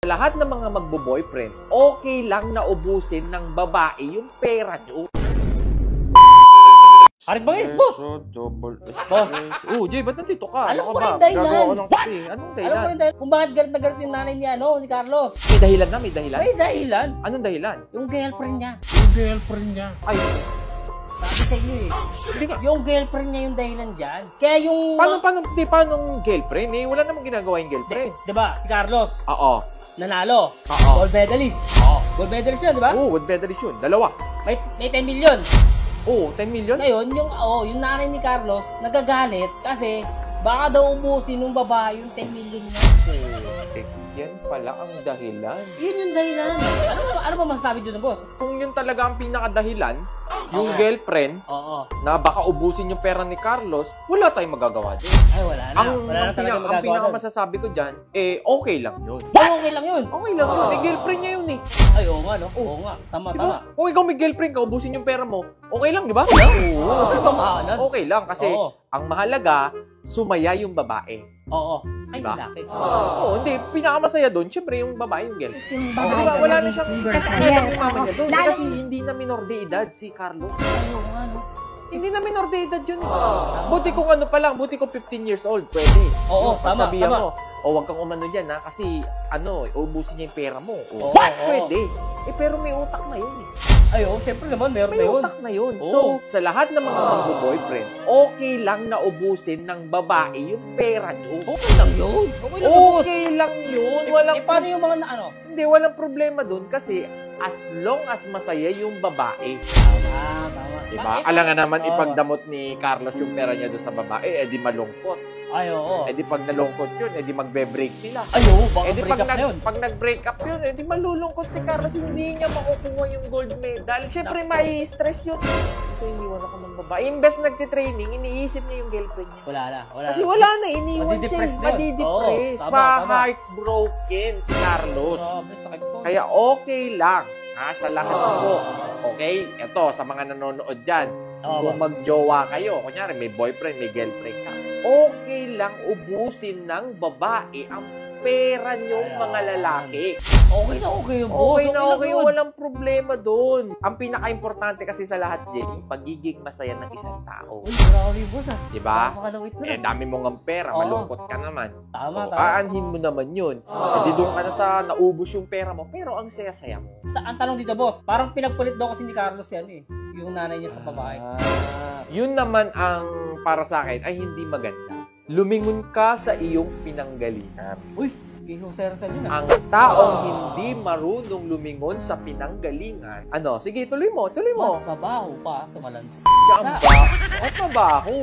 Lahat ng mga magbo-boyfriend, okay lang na ubusin ng babae yung pera nyo. Arit bangis, boss! Boss! Jay, ba't nandito ka? Alam Ano ko ka rin ba? dahilan. Gagawa ko ng kape. Anong Alam dahilan? ko rin dahil kung bakit galit na galit yung nanay ni Carlos. May dahilan na, may dahilan? May dahilan. Anong dahilan? Yung girlfriend niya. Ay, Sabi sa inyo eh. hindi nga. Yung girlfriend niya yung dahilan dyan. Kaya yung... Paano girlfriend? Eh, wala namang ginagawa yung girlfriend. Diba, si Carlos, Oo. nanalo. Oo. Gold medalist. Oo. Gold medalist yun, diba? Oo, good medalist yun. Dalawa. May 10 million. Oo, 10 million? Ngayon, yung nanay ni Carlos, nagagalit kasi baka daw ubusin ng babae yung 10 million niya. Yan pala ang dahilan. Yun yung dahilan. Ano ba masasabi dyan, boss? Kung yun talaga ang pinakadahilan, yung girlfriend, Oo. na baka ubusin yung pera ni Carlos, wala tayong magagawa din. Ay, wala na. Wala na talaga Ang magagawa doon. pinakamasasabi ko dyan, okay lang yun. Ay, okay lang yun. Okay lang yun. Eh, girlfriend niya yun eh. Ay, oo nga, no? Oo nga. Tama, tama. Diba? Kung ikaw may girlfriend ka, ubusin yung pera mo, okay lang, di ba? Oo. Saan ba mahalan? Okay lang, kasi Oo. ang mahalaga, sumaya yung babae. Oo. Ay, Diba? lalaki. Oo, hindi. Pinakamasaya doon, syempre yung babae yung girlfriend. Kasi yung Oh, babae diba? Wala na naging siyang girlfriend. kasakaya Yes, yung mama oo. niya doon. Lalo- Kasi hindi na minor de edad si Carlos. Ay, oo nga, no? Hindi na minor de edad yun. Buti kung ano pa lang, buti kung 15 years old, pwede. Oo, Yung tama, pagsabihan tama. mo, wag kang umano dyan ha, kasi ubusin niya yung pera mo. Oo, oo. Pwede. Pero may utak na yun eh. Ay, oo, syempre naman, meron May na yun. utak na yun. Oo. So, sa lahat ng mga magbo-boyfriend, okay lang na ubusin ng babae yung pera nyo. Okay lang yun. Okay lang yun, boss. Okay lang yun. Walang, paano yung mga ano? hindi, walang problema dun kasi as long as masaya yung babae. Tama, tama. Diba? Eh, Alam nga naman oo. ipagdamot ni Carlos yung pera niya doon sa babae, di malungkot. Ay, oo. Di pag nalungkot yun, di magbe-break sila. Ay, oo, baka Di break up na yun. pag nag-break up yun, di malulungkot ni Carlos, hindi niya makukuha yung gold medal. Siyempre, may stress yun. Ito, iniwan ako ng babae. Imbes nagtitraining, iniisip niya yung girlfriend niya. Wala na, wala Kasi na. wala na, iniwan siya. Madidepress na yun. Madidepress. Oo, tama, tama. Ma-heartbroken si Carlos. Grabe, sakit po. Kaya okay lang, sa lahat po. Okay? Ito, sa mga nanonood dyan, Oo, kung magjowa kayo, kunyari may boyfriend, may girlfriend ka, okay lang ubusin ng babae ang pera nyo, Ayan. mga lalaki. Okay na okay yung boss. Okay na okay, yun. walang problema doon. Ang pinaka-importante kasi sa lahat, Jay, yung pagiging masaya ng isang tao. Uy, grabe boss ah. Diba? Napakalawit na. Dami mong ang pera, Oo. malungkot ka naman. Tama, tama. Aanhin mo naman yun. Di doon ka na sa naubos yung pera mo, pero ang saya-saya mo. Ang tanong dito boss, parang pinagpulit daw kasi ni Carlos yan eh. Yung nanay niya sa babae. Yun naman ang para sa akin ay hindi maganda. Lumingon ka sa iyong pinanggalingan. Uy, kinusersan yun ah. Ang taong hindi marunong lumingon sa pinanggalingan, sige, tuloy mo. Mas babaho pa sa malansi. Diyan ba? At mabaho.